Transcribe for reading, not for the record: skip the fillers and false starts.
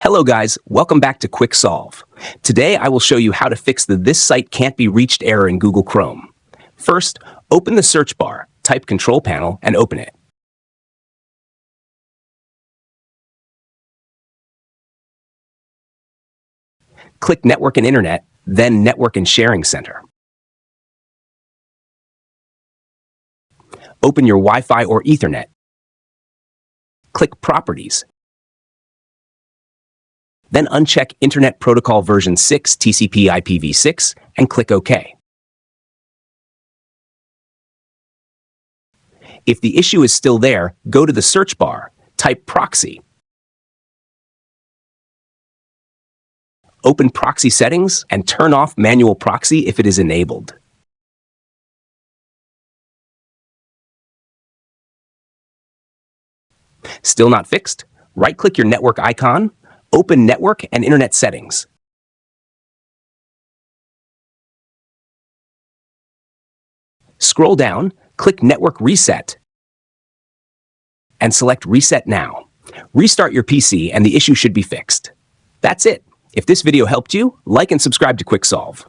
Hello guys, welcome back to Quicksolve. Today I will show you how to fix the "This site can't be reached" error in Google Chrome. First, open the search bar, type Control Panel, and open it. Click Network and Internet, then Network and Sharing Center. Open your Wi-Fi or Ethernet. Click Properties. Then uncheck Internet Protocol version 6 TCP IPv6 and click OK. If the issue is still there, go to the search bar, type Proxy. Open Proxy Settings and turn off Manual Proxy if it is enabled. Still not fixed? Right-click your network icon, open Network and Internet Settings. Scroll down, click Network Reset, and select Reset Now. Restart your PC and the issue should be fixed. That's it. If this video helped you, like and subscribe to Quicksolve.